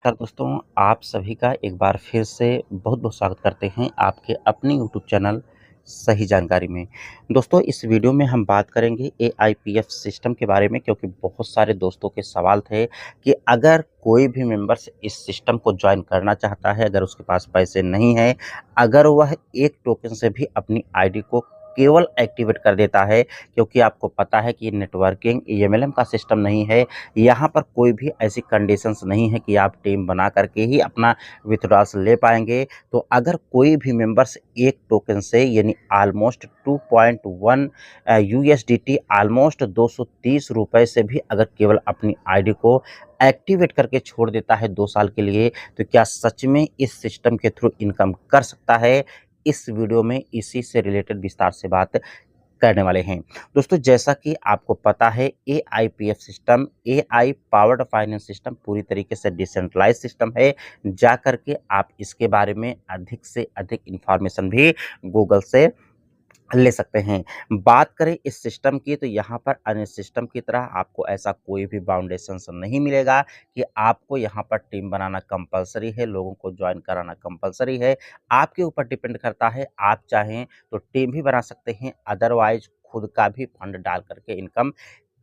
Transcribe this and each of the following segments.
नमस्कार दोस्तों, आप सभी का एक बार फिर से बहुत-बहुत स्वागत करते हैं आपके अपने यूट्यूब चैनल सही जानकारी में। दोस्तों इस वीडियो में हम बात करेंगे एआईपीएफ सिस्टम के बारे में क्योंकि बहुत सारे दोस्तों के सवाल थे कि अगर कोई भी मेंबर्स इस सिस्टम को जॉइन करना चाहता है, अगर उसके पास पैसे नहीं हैं, अगर वह एक टोकन से भी अपनी आईडी को केवल एक्टिवेट कर देता है क्योंकि आपको पता है कि नेटवर्किंग ईएमएलएम का सिस्टम नहीं है। यहाँ पर कोई भी ऐसी कंडीशंस नहीं है कि आप टीम बना करके ही अपना विथड्रॉल्स ले पाएँगे। तो अगर कोई भी मेंबर्स एक टोकन से यानी ऑलमोस्ट 2.1 यूएसडीटी ऑलमोस्ट ₹230 से भी अगर केवल अपनी आईडी को एक्टिवेट करके छोड़ देता है 2 साल के लिए, तो क्या सच में इस सिस्टम के थ्रू इनकम कर सकता है? इस वीडियो में इसी से रिलेटेड विस्तार से बात करने वाले हैं। दोस्तों जैसा कि आपको पता है AIPF system AI powered finance system पूरी तरीके से डिसेंट्रलाइज्ड सिस्टम है। जा कर के आप इसके बारे में अधिक से अधिक इन्फॉर्मेशन भी गूगल से ले सकते हैं। बात करें इस सिस्टम की तो यहाँ पर अन्य सिस्टम की तरह आपको ऐसा कोई भी बाउंडेशंस नहीं मिलेगा कि आपको यहाँ पर टीम बनाना कंपल्सरी है, लोगों को जॉइन कराना कंपल्सरी है। आपके ऊपर डिपेंड करता है, आप चाहें तो टीम भी बना सकते हैं, अदरवाइज़ खुद का भी फंड डाल करके इनकम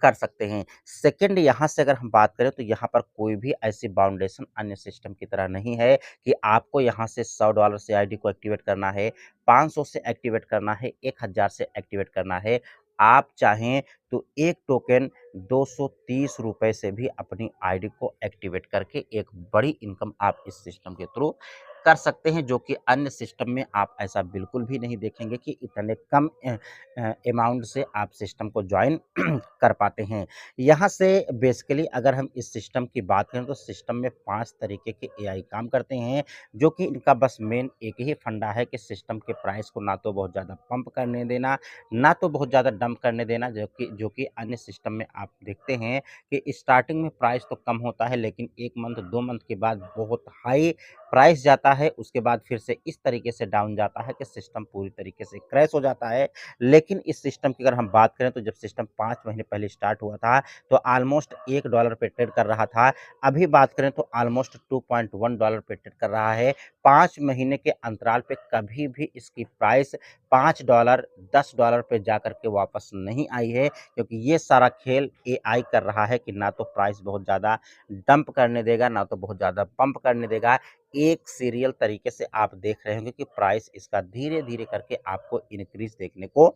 कर सकते हैं। सेकंड यहाँ से अगर हम बात करें तो यहाँ पर कोई भी ऐसी बाउंडेशन अन्य सिस्टम की तरह नहीं है कि आपको यहाँ से $100 से आईडी को एक्टिवेट करना है, 500 से एक्टिवेट करना है, 1000 से एक्टिवेट करना है। आप चाहें तो एक टोकन ₹230 से भी अपनी आईडी को एक्टिवेट करके एक बड़ी इनकम आप इस सिस्टम के थ्रू कर सकते हैं, जो कि अन्य सिस्टम में आप ऐसा बिल्कुल भी नहीं देखेंगे कि इतने कम अमाउंट से आप सिस्टम को जॉइन कर पाते हैं। यहाँ से बेसिकली अगर हम इस सिस्टम की बात करें तो सिस्टम में 5 तरीके के एआई काम करते हैं, जो कि इनका बस मेन एक ही फंडा है कि सिस्टम के प्राइस को ना तो बहुत ज़्यादा पंप करने देना, ना तो बहुत ज़्यादा डंप करने देना, जो कि अन्य सिस्टम में आप देखते हैं कि स्टार्टिंग में प्राइस तो कम होता है लेकिन 1 मंथ 2 मंथ के बाद बहुत हाई प्राइस जाता है, उसके बाद फिर से इस तरीके से डाउन जाता है कि सिस्टम पूरी तरीके से क्रैश हो जाता है। लेकिन इस सिस्टम की अगर हम बात करें तो जब सिस्टम 5 महीने पहले स्टार्ट हुआ था तो ऑलमोस्ट $1 पे ट्रेड कर रहा था। अभी बात करें तो ऑलमोस्ट $2.1 पे ट्रेड कर रहा है। 5 महीने के अंतराल पे कभी भी इसकी प्राइस $5 $10 पे जा कर के वापस नहीं आई है, क्योंकि ये सारा खेल एआई कर रहा है कि ना तो प्राइस बहुत ज़्यादा डंप करने देगा, ना तो बहुत ज़्यादा पंप करने देगा। एक सीरियल तरीके से आप देख रहे होंगे कि प्राइस इसका धीरे-धीरे करके आपको इंक्रीज़ देखने को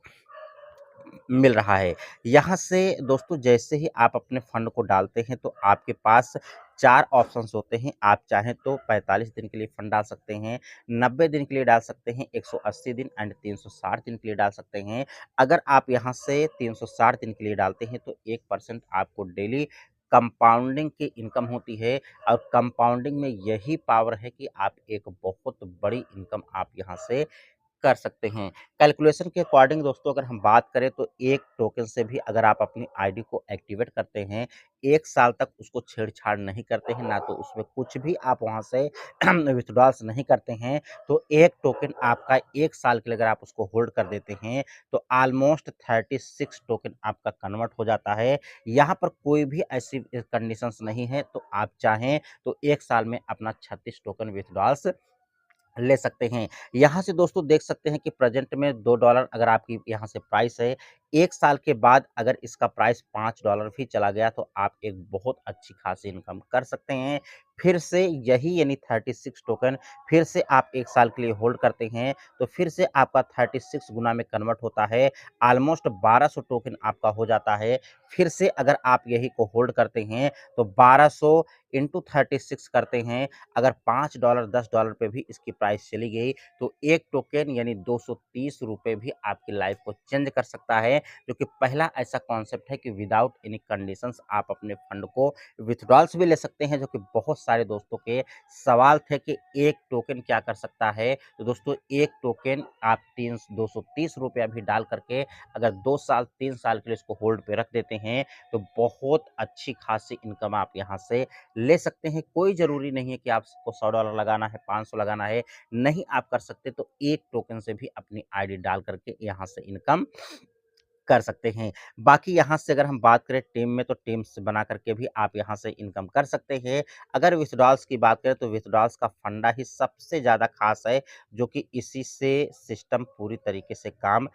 मिल रहा है। यहाँ से दोस्तों जैसे ही आप अपने फंड को डालते हैं तो आपके पास 4 ऑप्शंस होते हैं। आप चाहें तो 45 दिन के लिए फंड डाल सकते हैं, 90 दिन के लिए डाल सकते हैं, 180 दिन एंड 360 दिन के लिए डाल सकते हैं। अगर आप यहाँ से 360 दिन के लिए डालते हैं तो 1% आपको डेली कंपाउंडिंग की इनकम होती है, और कंपाउंडिंग में यही पावर है कि आप एक बहुत बड़ी इनकम आप यहाँ से कर सकते हैं। कैलकुलेशन के अकॉर्डिंग दोस्तों अगर हम बात करें तो एक टोकन से भी अगर आप अपनी आईडी को एक्टिवेट करते हैं, 1 साल तक उसको छेड़-छाड़ नहीं करते हैं, ना तो उसमें कुछ भी आप वहाँ से विथड्रॉल्स नहीं करते हैं, तो एक टोकन आपका 1 साल के लिए अगर आप उसको होल्ड कर देते हैं, तो ऑलमोस्ट 36 टोकन आपका कन्वर्ट हो जाता है। यहाँ पर कोई भी ऐसी कंडीशंस नहीं है, तो आप चाहें तो 1 साल में अपना 36 टोकन विथड्रॉल्स ले सकते हैं। यहाँ से दोस्तों देख सकते हैं कि प्रेज़ेंट में $2 अगर आपकी यहाँ से प्राइस है, 1 साल के बाद अगर इसका प्राइस $5 भी चला गया तो आप एक बहुत अच्छी खासी इनकम कर सकते हैं। फिर से यही यानी 36 टोकन फिर से आप 1 साल के लिए होल्ड करते हैं, तो फिर से आपका 36 गुना में कन्वर्ट होता है, ऑलमोस्ट 1200 टोकन आपका हो जाता है। फिर से अगर आप यही को होल्ड करते हैं, तो 1200 इंटू 36 करते हैं, अगर $5 $10 पे भी इसकी प्राइस चली गई तो एक टोकन यानी ₹230 भी आपकी लाइफ को चेंज कर सकता है, जो कि पहला ऐसा कॉन्सेप्ट है कि विदाउट एनी कंडीशंस आप अपने फंड को विथड्रॉल्स भी ले सकते हैं, जो कि बहुत सारे दोस्तों के सवाल थे कि एक टोकन क्या कर सकता है। तो दोस्तों एक टोकन आप तीन ₹230 भी डाल करके अगर 2 साल 3 साल के लिए इसको होल्ड पे रख देते हैं तो बहुत अच्छी खासी इनकम आप यहाँ से ले सकते हैं। कोई ज़रूरी नहीं है कि आपको $100 लगाना है, 500 लगाना है, नहीं आप कर सकते तो एक टोकन से भी अपनी आईडी डाल करके यहाँ से इनकम कर सकते हैं। बाकी यहाँ से अगर हम बात करें टीम में, तो टीम्स बना करके भी आप यहाँ से इनकम कर सकते हैं। अगर विथड्रॉल्स की बात करें, तो विथड्रॉल्स का फंडा ही सबसे ज़्यादा ख़ास है, जो कि इसी से सिस्टम पूरी तरीके से काम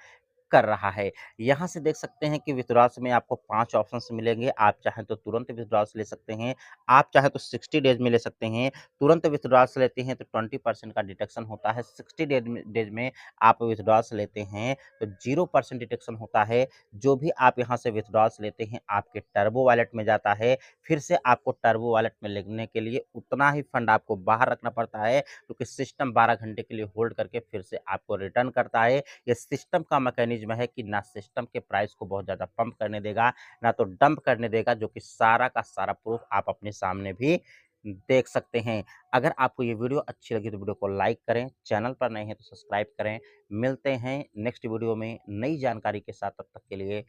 कर रहा है। यहाँ से देख सकते हैं कि विथड्रॉल्स में आपको 5 ऑप्शंस मिलेंगे। आप चाहें तो तुरंत विथड्रॉल्स ले सकते हैं, आप चाहें तो 60 डेज़ में ले सकते हैं। तुरंत विथड्रॉल्स लेते हैं तो 20% का डिडक्शन होता है, 60 डेज़ में आप विथड्रॉल्स लेते हैं तो 0% डिडक्शन होता है। जो भी आप यहाँ से विथड्रॉल्स लेते हैं, आपके टर्बो वॉलेट में जाता है, फिर से आपको टर्बो वॉलेट में लेने के लिए उतना ही फंड आपको बाहर रखना पड़ता है, क्योंकि सिस्टम 12 घंटे के लिए होल्ड करके फिर से आपको रिटर्न करता है। ये सिस्टम का मैकेनिज्म है कि ना सिस्टम के प्राइस को बहुत ज़्यादा पंप करने देगा, ना तो डंप करने देगा, जो कि सारा का सारा प्रूफ आप अपने सामने भी देख सकते हैं। अगर आपको ये वीडियो अच्छी लगी तो वीडियो को लाइक करें, चैनल पर नए हैं तो सब्सक्राइब करें। मिलते हैं नेक्स्ट वीडियो में नई जानकारी के साथ, तब तक के लिए